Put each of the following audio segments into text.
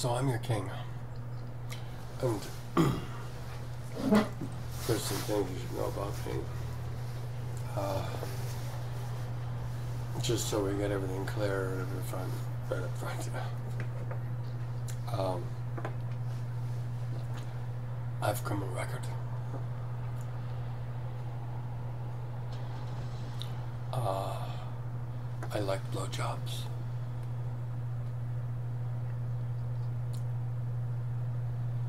So I'm your king. And there's some things you should know about me. Just so we get everything clear right up front. I have a criminal record. I like blowjobs.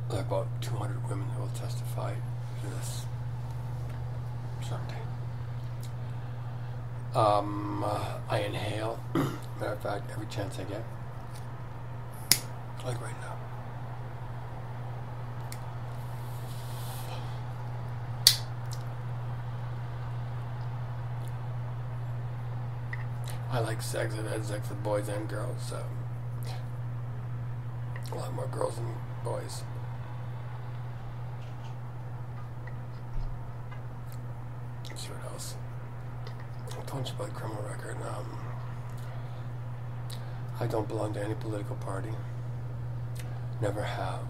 There are about 200 women who will testify to this someday. I inhale, matter of fact, every chance I get. Like right now. I like sex. I've had sex with boys and girls, so a lot more girls than boys. Let's see what else. I told you about the criminal record. I don't belong to any political party. Never have.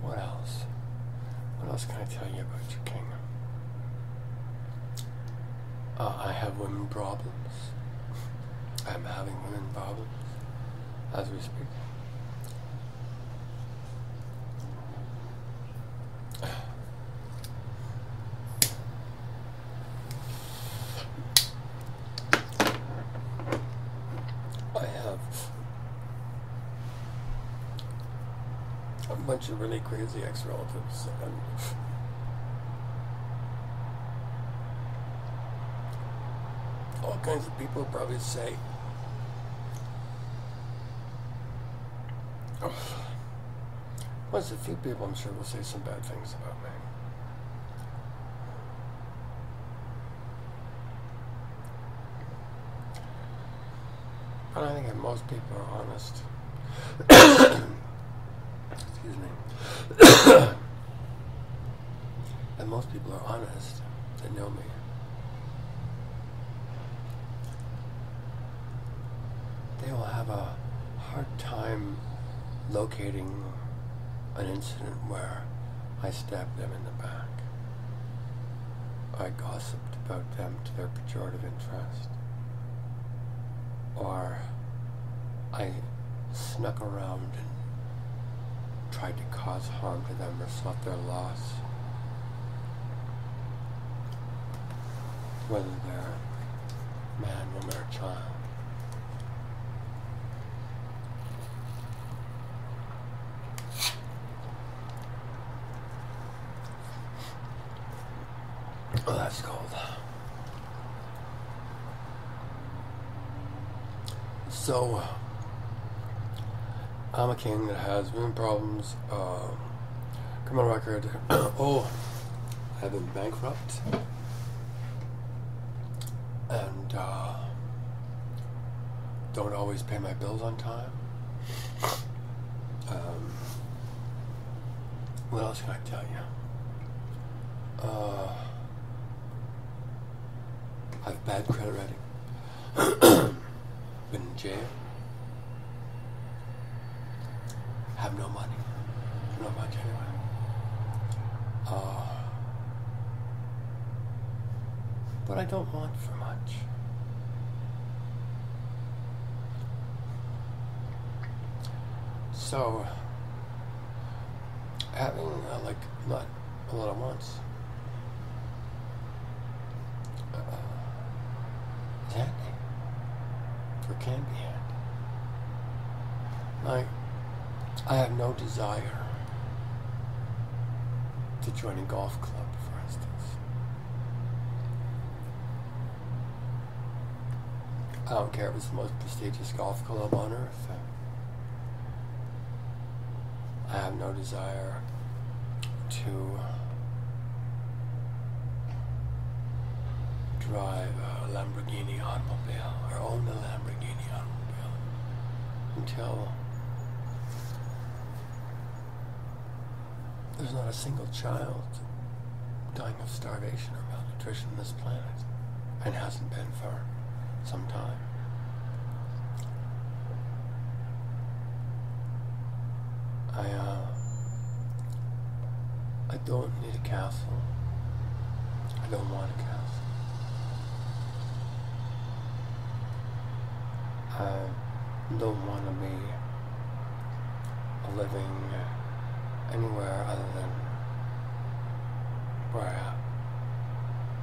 What else? What else can I tell you about your king? I have women problems. I'm having women problems as we speak. I have a bunch of really crazy ex-relatives, and all kinds of people probably say, once a few people I'm sure will say some bad things about me. But I think that most people are honest. Excuse me. And most people are honest that know me. They will have a hard time locating an incident where I stabbed them in the back. I gossiped about them to their pejorative interest. Or I snuck around and tried to cause harm to them or sought their loss. Whether they're man, woman, or child. Oh, that's cold. So, I'm a king that has women problems, criminal record. Oh, I've been bankrupt. And, don't always pay my bills on time. What else can I tell you? I have bad credit rating. Been in jail. Have no money. Not much anyway. But I don't want for much. So, having like not a lot of wants is handy, or can be handy. Like, I have no desire to join a golf club, for instance. I don't care if it's the most prestigious golf club on earth. I have no desire to drive a Lamborghini automobile or own a Lamborghini automobile until there's not a single child dying of starvation or malnutrition on this planet, and hasn't been for sometime. I don't need a castle. I don't want a castle. I don't want to be living anywhere other than where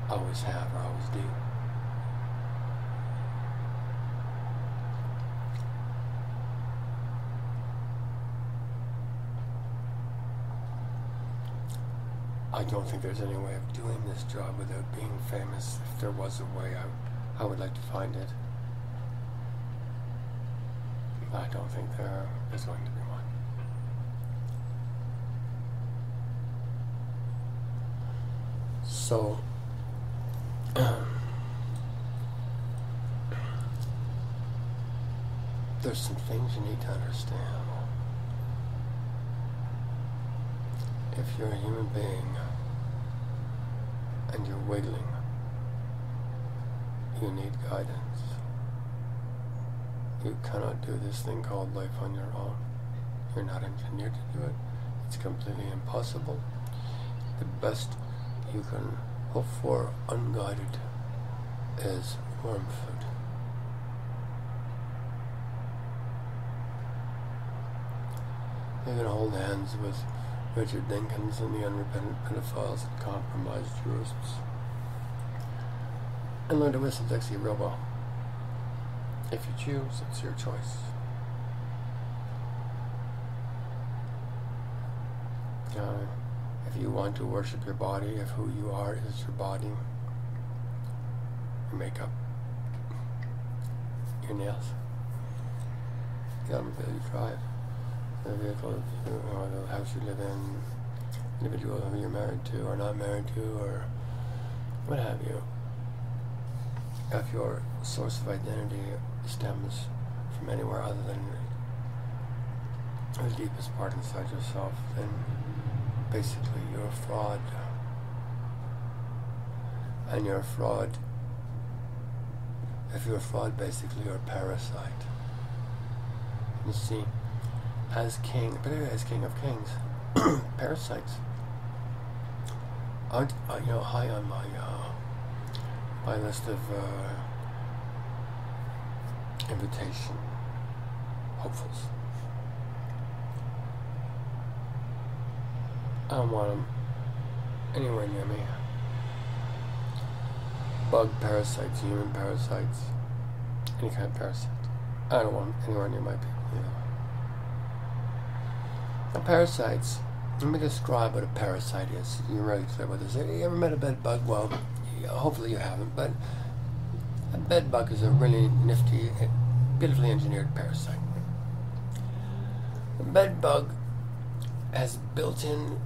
I always have or always do. I don't think there's any way of doing this job without being famous. If there was a way, I would like to find it. But I don't think there is going to be one. So, there's some things you need to understand. If you're a human being and you're wiggling, you need guidance. You cannot do this thing called life on your own. You're not engineered to do it. It's completely impossible. The best you can hope for unguided is worm food. You can hold hands with Richard Dinkins and the unrepentant pedophiles and compromised jurists, and learn to whistle Dixie real well. If you choose, it's your choice. If you want to worship your body, if who you are is your body, your makeup, your nails, the automobile you drive, the vehicle or the house you live in, individual who you're married to or not married to, or what have you. If your source of identity stems from anywhere other than the deepest part inside yourself, then basically you're a fraud. And you're a fraud. If you're a fraud, basically you're a parasite. You see, as king, particularly as king of kings, parasites aren't high on my list of invitation hopefuls. I don't want them anywhere near me. Bug parasites, human parasites, any kind of parasite. I don't want them anywhere near my people either. Now, parasites, let me describe what a parasite is. You're really clear with this. Have you ever met a bed bug? Well, hopefully you haven't, but a bed bug is a really nifty, beautifully engineered parasite. A bed bug has built-in,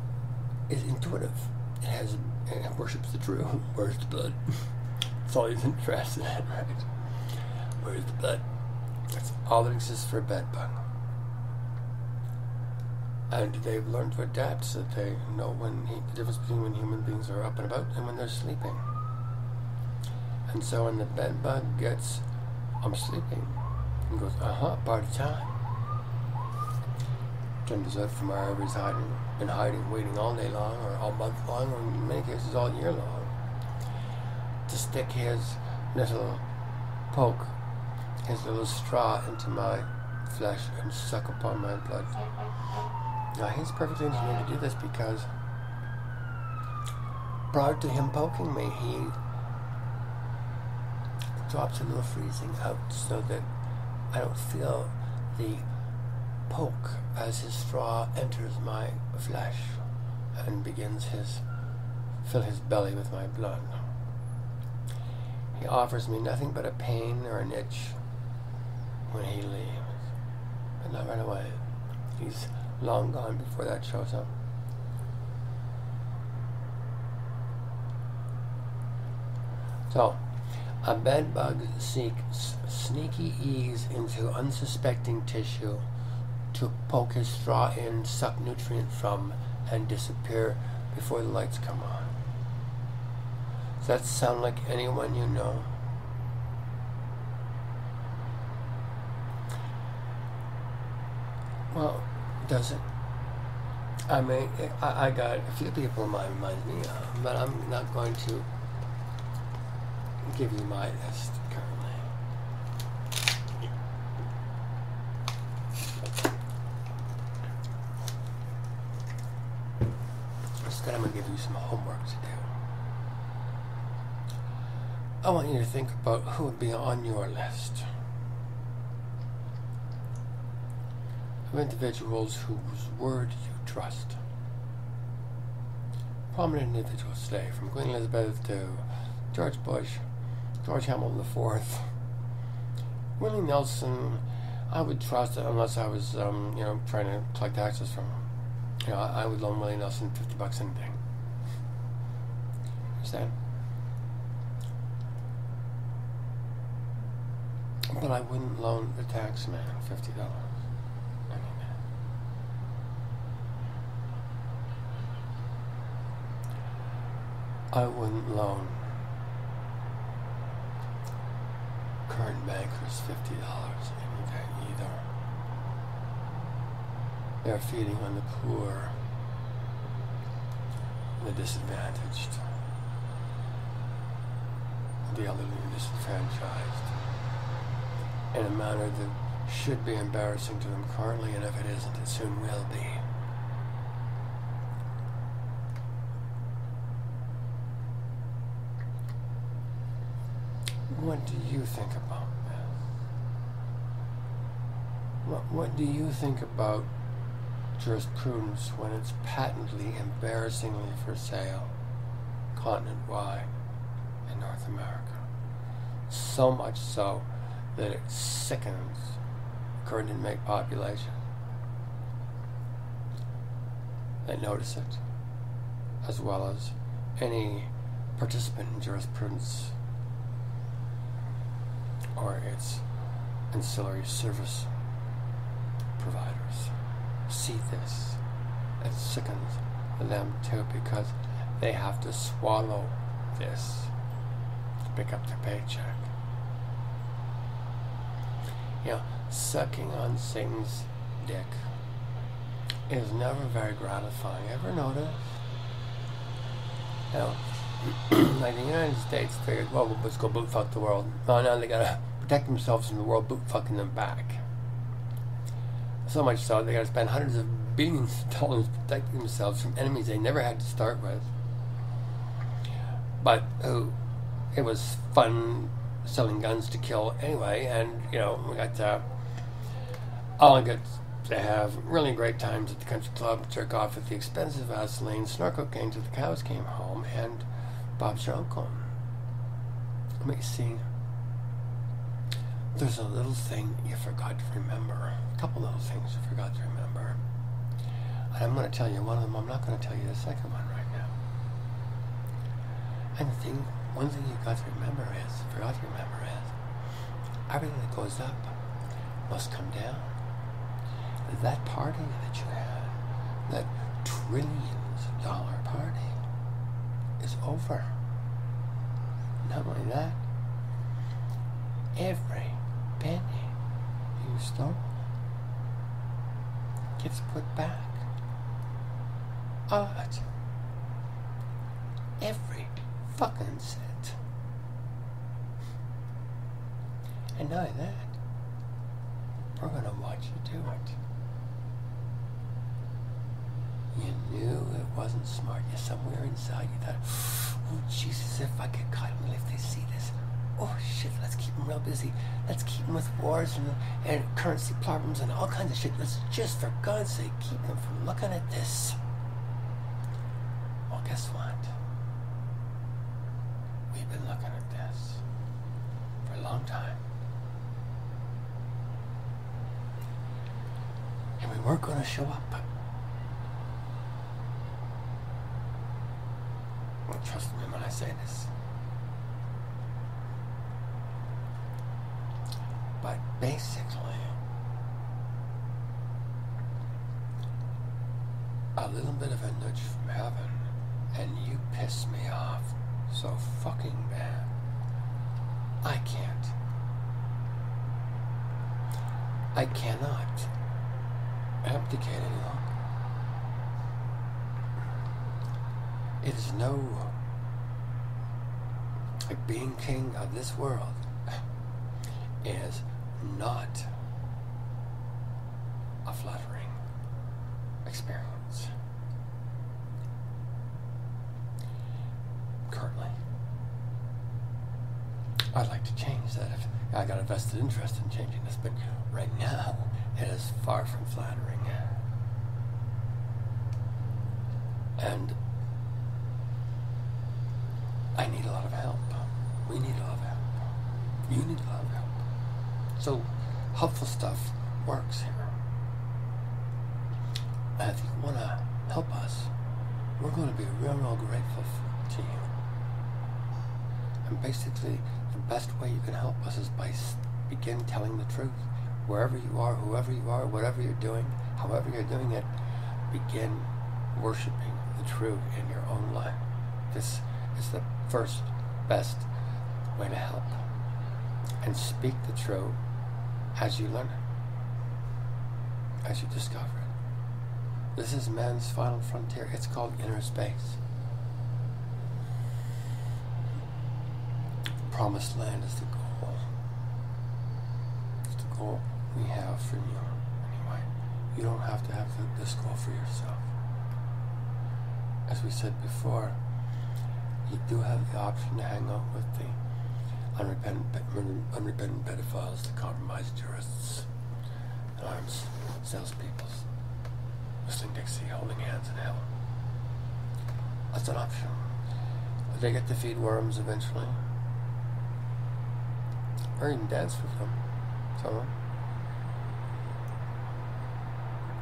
is intuitive. It worships the true. Where's the blood? That's all he's interested in, right? Where's the blood? That's all that exists for a bed bug. And they've learned to adapt so that they know the difference between when human beings are up and about and when they're sleeping. And so when the bed bug gets, I'm sleeping, and goes, party time. Turns out from wherever he's been hiding, waiting all day long, or all month long, or in many cases all year long, to stick his little poke, his little straw into my flesh and suck upon my blood. Now, he's perfectly engineered to do this because prior to him poking me, he drops a little freezing out so that I don't feel the poke as his straw enters my flesh and begins fill his belly with my blood. He offers me nothing but a pain or an itch when he leaves, but not right away. He's long gone before that shows up. So, a bed bug seeks sneaky ease into unsuspecting tissue to poke his straw in, suck nutrient from, and disappear before the lights come on. Does that sound like anyone you know? Well, does it? I mean, I got a few people in mind remind me of, but I'm not going to give you my list currently. Instead, I'm going to give you some homework to do. I want you to think about who would be on your list of individuals whose word you trust. Prominent individuals today, from Queen Elizabeth to George Bush, George Hamilton IV, Willie Nelson. I would trust unless I was, trying to collect taxes from him. I would loan Willie Nelson $50 anything. Understand? But I wouldn't loan the tax man $50. I wouldn't loan current bankers $50 anything either. They're feeding on the poor, the disadvantaged, the elderly and disenfranchised, in a manner that should be embarrassing to them currently, and if it isn't, it soon will be. What do you think about this? What do you think about jurisprudence when it's patently, embarrassingly for sale continent-wide in North America? So much so that it sickens the current inmate population. They notice it, as well as any participant in jurisprudence or its ancillary service providers see this. It sickens them too, because they have to swallow this to pick up their paycheck. Sucking on Satan's dick is never very gratifying. Ever notice? Like the United States figured, well, let's go boot fuck the world. Oh, now they gotta protect themselves from the world boot fucking them back. So much so, they gotta spend hundreds of billions of dollars protecting themselves from enemies they never had to start with. But, it was fun selling guns to kill anyway, and, we got all good to have really great times at the country club, jerk off at the expensive Vaseline, snort cocaine till the cows came home, and Bob's your uncle. Let me see. There's a little thing you forgot to remember. A couple little things you forgot to remember. And I'm going to tell you one of them. I'm not going to tell you the second one right now. And one thing you forgot to remember is, everything that goes up must come down. That party that you had, that trillions-dollar party, is over. Not only that, every penny you stole gets put back. Odds. Every fucking cent. And not only that, we're gonna watch you do it. You knew it wasn't smart. You somewhere inside you thought, oh Jesus, if I get caught, if they see this, oh shit, let's keep them real busy. Let's keep them with wars and currency problems and all kinds of shit. Let's just, for God's sake, keep them from looking at this. Well, guess what? We've been looking at this for a long time. And we weren't going to show up. Well, trust me when I say this. But basically, a little bit of a nudge from heaven, and you piss me off so fucking bad. I cannot abdicate any longer. It is no, like being king of this world is not a flattering experience. Currently, I'd like to change that if I got a vested interest in changing this, but right now it is far from flattering. And I need a lot of help. We need a lot of help. You need a lot of help. So helpful stuff works here. And if you want to help us, we're going to be real grateful to you. And basically, the best way you can help us is by begin telling the truth. Wherever you are, whoever you are, whatever you're doing, however you're doing it, begin worshiping the truth in your own life. This is the first best way to help. And speak the truth as you learn it, as you discover it. This is man's final frontier. It's called inner space. The promised land is the goal. It's the goal we have for you, anyway. You don't have to have this goal for yourself. As we said before, you do have the option to hang out with the unrepentant pedophiles, the compromised jurists, and arms salespeople, whistling Dixie, holding hands in hell. That's an option. They get to feed worms eventually. Or even dance with them. Someone.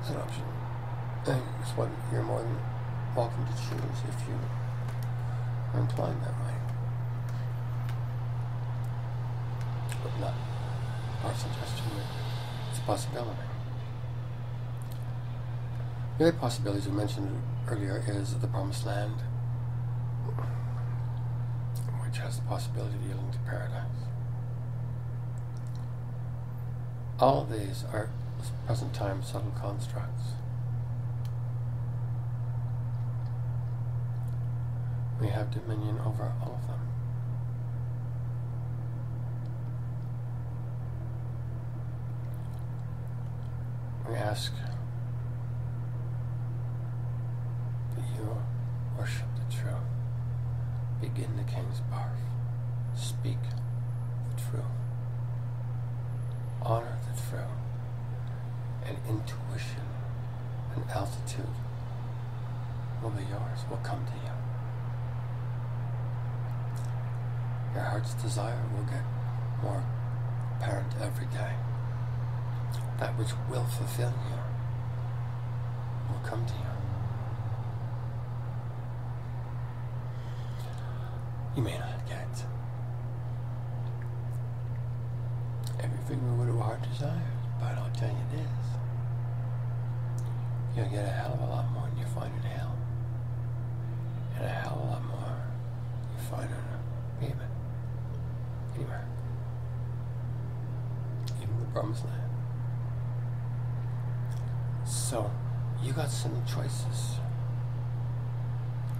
It's an option. And it's one you're more than welcome to choose if you are inclined that way. But not our suggestion. It's a possibility. The other possibilities we mentioned earlier is the Promised Land, which has the possibility of yielding to paradise. All of these are present time subtle constructs. We have dominion over all of them. We ask that you worship the truth. Begin the king's barf. Speak the truth. Honor the truth. And intuition and altitude will be yours, will come to you. Your heart's desire will get more apparent every day. That which will fulfill you will come to you. You may not get everything your heart desires, but I'll tell you this. You'll get a hell of a lot more than you find in hell. And a hell of a lot more you find in a haven. Anywhere. Even the Promised Land. So, you got some choices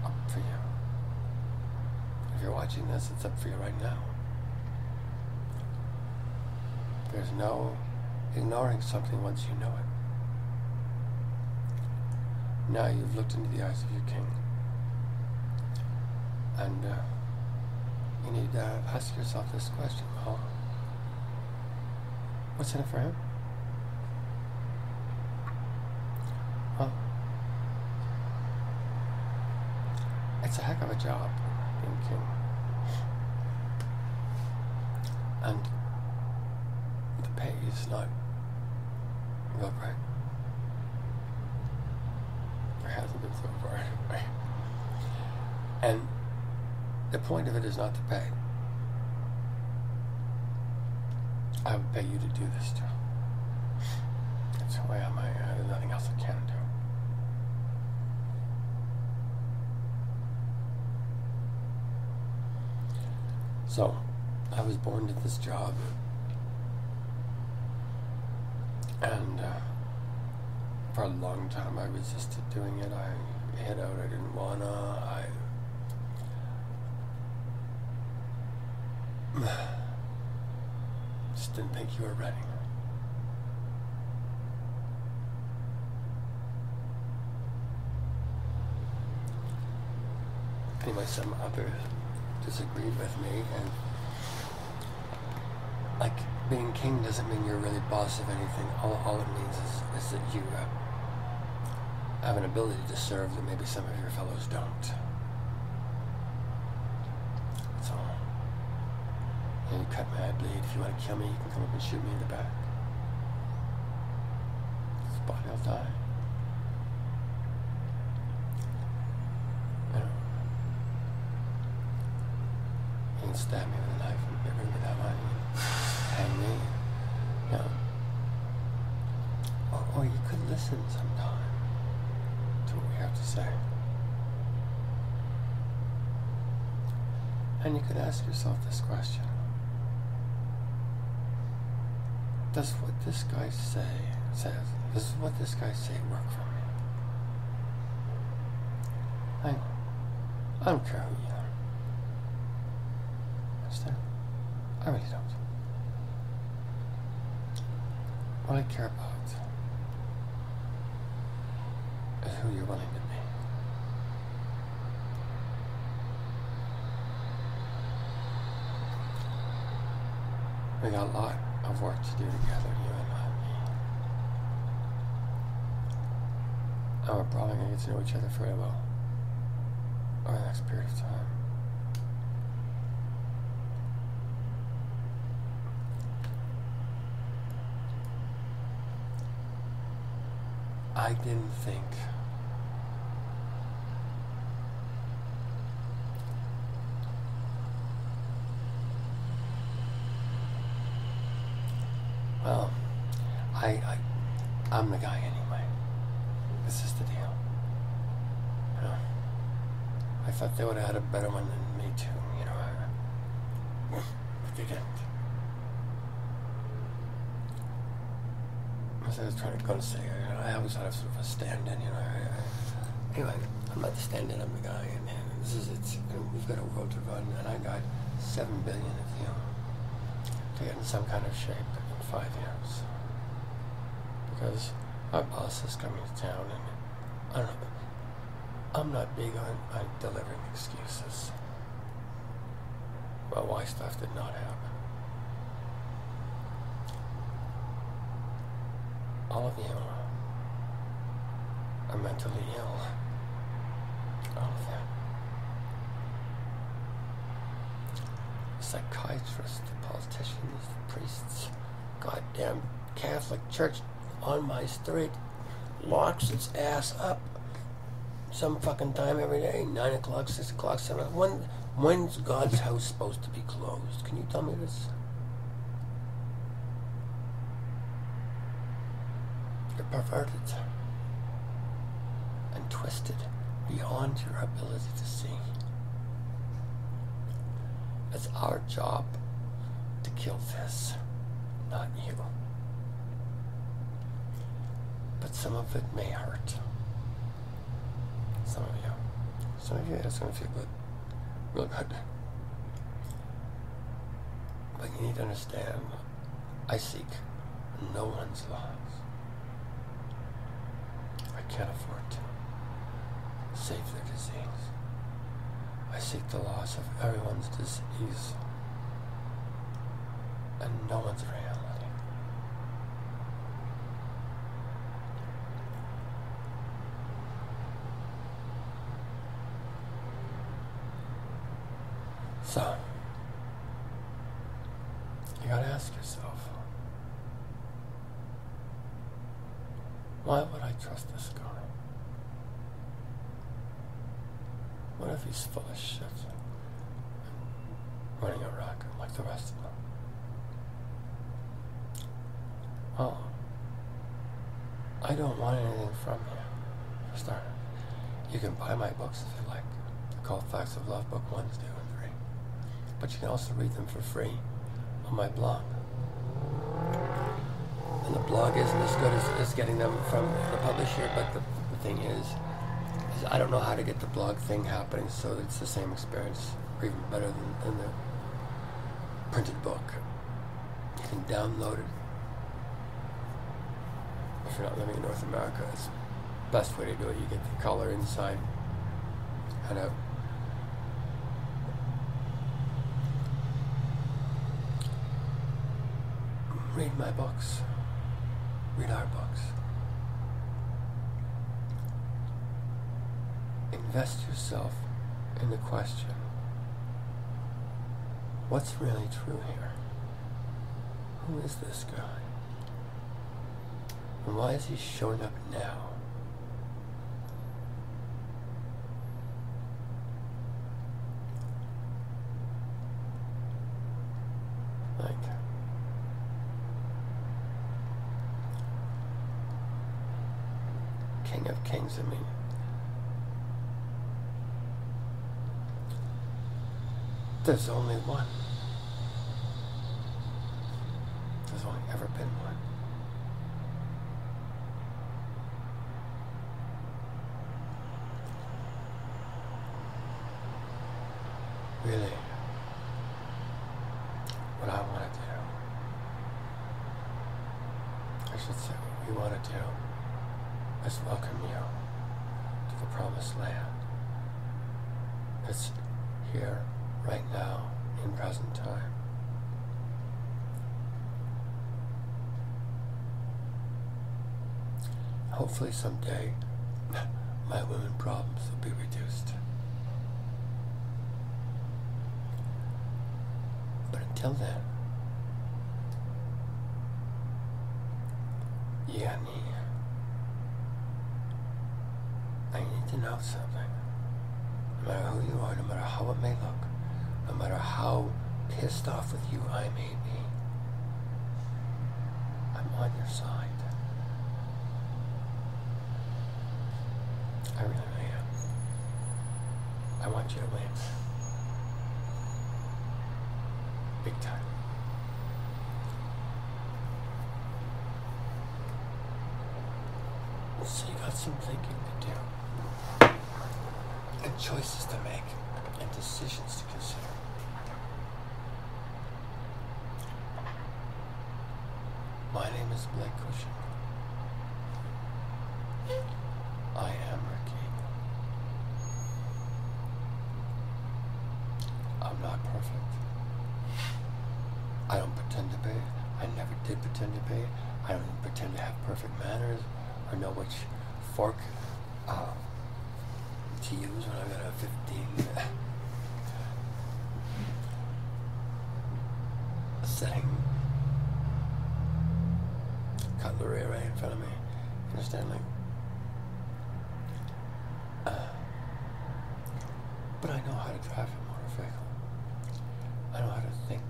up for you. If you're watching this, it's up for you right now. There's no ignoring something once you know it. Now you've looked into the eyes of your king. And you need to ask yourself this question. Well, what's in it for him? Well, it's a heck of a job being king. And the pay is not real great. Or hasn't been so far anyway. And the point of it is not to pay. I would pay you to do this job. That's the way I might. There's nothing else I can do. So, I was born to this job, and For a long time I resisted doing it. I hid out, I didn't wanna, I just didn't think you were ready. Anyway, some others disagreed with me, and like, being king doesn't mean you're really boss of anything. All it means is that you have an ability to serve that maybe some of your fellows don't. That's all. And you cut me, I bleed. If you want to kill me, you can come up and shoot me in the back. This body will die. You know. You can stab me with a knife and get rid of me that way. Hang me. You know. Or you could listen sometime to what we have to say. And you could ask yourself this question. Does what this guy says, does what this guy say work for me? I don't care who you are. Understand? I really don't. What I care about is who you're willing to be. We got a lot of work to do together, you and me. And we're probably going to get to know each other fairly well over the next period of time. I didn't think well, I'm the guy anyway. This is the deal. You know, I thought they would have had a better one than me too, you know, but they didn't. As I was going to say, you know, I always thought I was sort of a stand-in, you know. Anyway, I'm not the stand-in, I'm the guy, and this is it. And we've got a world to run, and I got 7 billion of you to get in some kind of shape in 5 years. Because our boss is coming to town, and I don't know, I'm not big on delivering excuses about why stuff did not happen. All of you are mentally ill. All of them. The psychiatrists, the politicians, the priests, goddamn Catholic Church on my street locks its ass up some fucking time every day, 9 o'clock, 6 o'clock, 7 o'clock. When's God's house supposed to be closed? Can you tell me this? You're perverted and twisted beyond your ability to see. It's our job to kill this, not you. But some of it may hurt. Some of you. Some of you, it's going to feel good. Real good. But you need to understand, I seek no one's lives. I can't afford to save their disease. I seek the loss of everyone's disease and no one's reality. So, you gotta ask yourself, why would I trust this guy? What if he's full of shit and running a racket like the rest of them? Well, I don't want anything from you, for starters. You can buy my books if you like. They're called Facts of Love, Book 1, 2, and 3. But you can also read them for free on my blog. And the blog isn't as good as getting them from the publisher, but the thing is I don't know how to get the blog thing happening so it's the same experience, or even better than the printed book. You can download it. If you're not living in North America, it's the best way to do it. You get the color inside and out. Read my books. Read our books. Invest yourself in the question, what's really true here? Who is this guy? And why is he showing up now? Like, King of Kings, I mean, there's only one. There's only ever been one. Really, what I want to do, I should say what we want to do, is welcome you to the promised land. It's here, right now, in present time. Hopefully someday, my women problems will be reduced. But until then, yeah, I need to know something. No matter who you are, no matter how it may look, no matter how pissed off with you I may be, I'm on your side. I really am. I want you to win. Big time. So you got some thinking to do, and choices to make, and decisions to consider. My name is Blake Cushing. I am Ricky. I'm not perfect. I don't pretend to be. I never did pretend to be. I don't even pretend to have perfect manners or know which fork to use when I've got a 15 setting cutlery right in front of me. Understand? Like, but I know how to drive a motorcycle. I know how to think.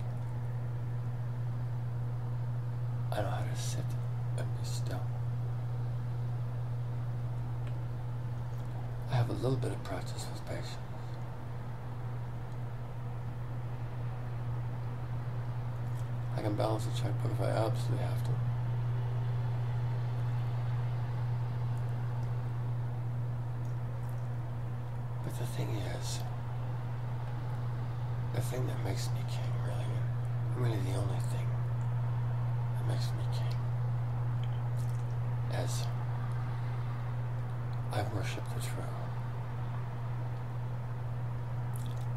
I know how to sit and be still. I have a little bit of practice with patience. I can balance a checkbook if I absolutely have to. But the thing is, the thing that makes me king, really the only thing that makes me king, is I worship the true.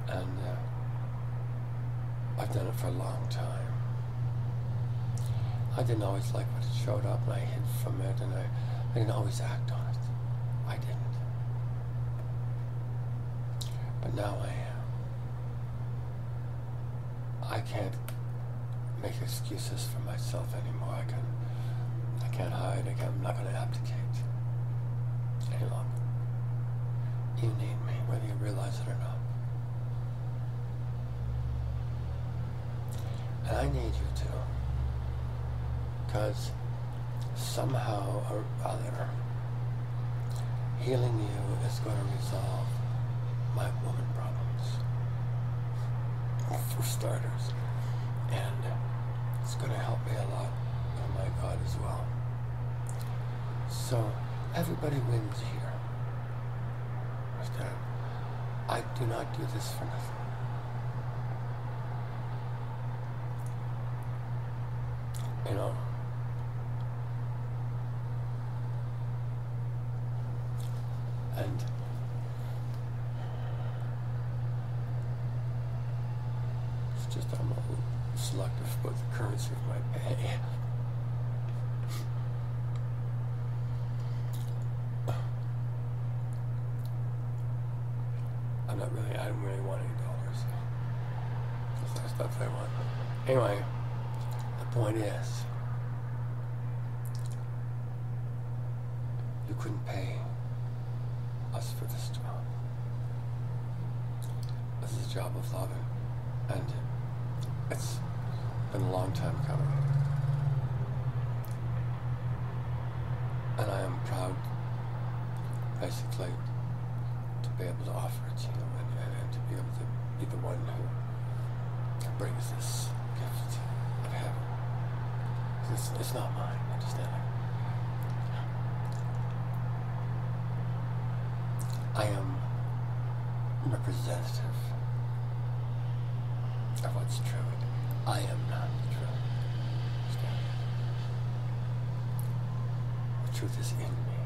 And I've done it for a long time. I didn't always like when it showed up, and I hid from it, and I didn't always act on it. I didn't. But now I am. I can't make excuses for myself anymore. I can't hide. I'm not going to abdicate any longer. You need me, whether you realize it or not. And I need you to, because somehow or other, healing you is going to resolve my woman problems, for starters, and it's going to help me a lot with my God as well. So everybody wins here. Understand? I do not do this for nothing. You know, and it's just I'm selective about the currency of my pay. I don't really want any dollars. That's not stuff I want. Anyway, the point is, you couldn't pay us for this job. This is a job of love, and it's been a long time coming. And I am proud, basically, to be able to offer it to you and to be able to be the one who brings this gift of heaven. It's not mine, understand? I am representative of what's true. I am not the truth. Understand? The truth is in me,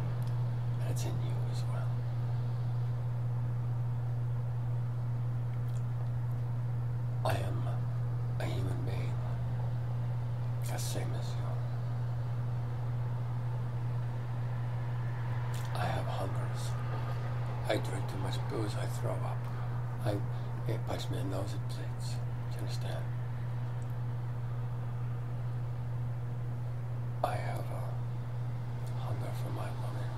and it's in you as well. I am a human being, the same as you. I have hungers. I drink too much booze, I throw up. It bites me in the nose, it bleeds. Do you understand? I have a hunger for my woman.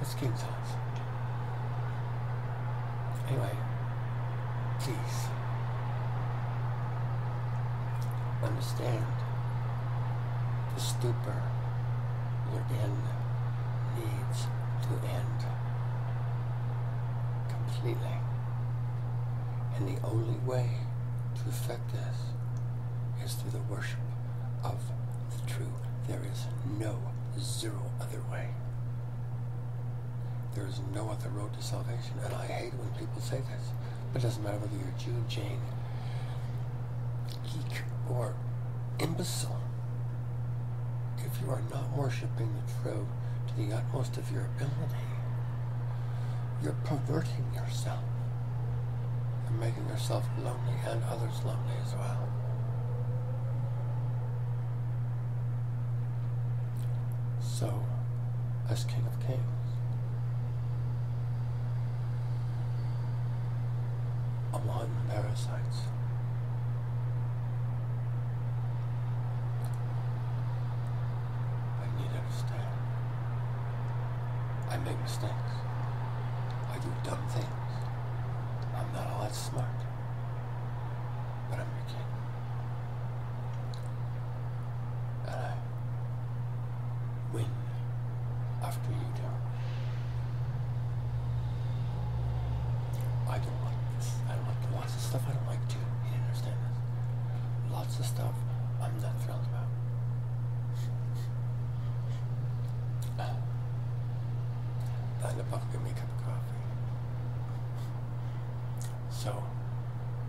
It's King's House. Anyway, please understand the stupor you're in needs to end completely. And the only way to effect this is through the worship of the true. There is no zero other way. There is no other road to salvation. And I hate when people say this. It doesn't matter whether you're Jew, Jane, geek, or imbecile. If you are not worshiping the true to the utmost of your ability, you're perverting yourself. You're making yourself lonely and others lonely as well. So, as King of Kings, I'm hunting parasites. I need to understand. I make mistakes. I do dumb things. I'm not all that smart. But I'm your king. And I win after you do. I don't like this. I don't like lots of stuff I don't like too. You didn't understand this. Lots of stuff I'm not thrilled about. Behind the buck, give me a cup of coffee. So,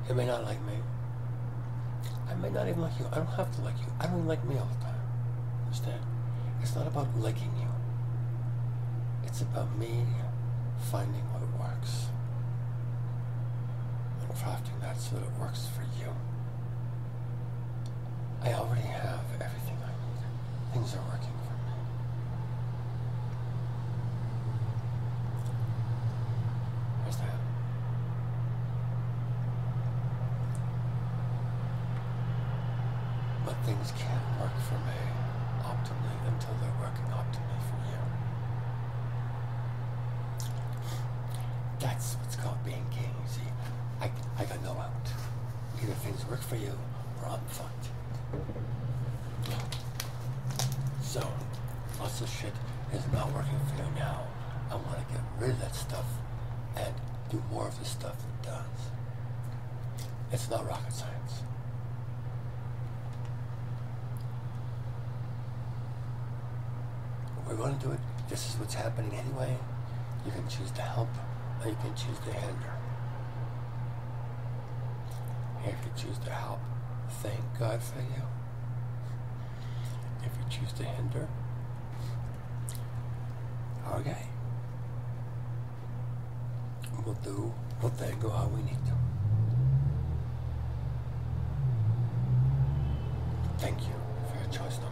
you may not like me. I may not even like you. I don't have to like you. I don't even like me all the time. Understand? It's not about liking you. It's about me finding what works. And crafting that so that it works for you. I already have everything I need. Things are working for me. Where's that? But things can't work for me optimally until they're working optimally for you. That's what's called being king. See, I got no out. Either things work for you or I'm fucked. So, lots of shit is not working for you now. I want to get rid of that stuff and do more of the stuff that does. It's not rocket science. We're going to do it. This is what's happening anyway. You can choose to help, or you can choose to hinder. If you choose to help, thank God for you. If you choose to hinder, okay. We'll tango how we need to. Thank you for your choice.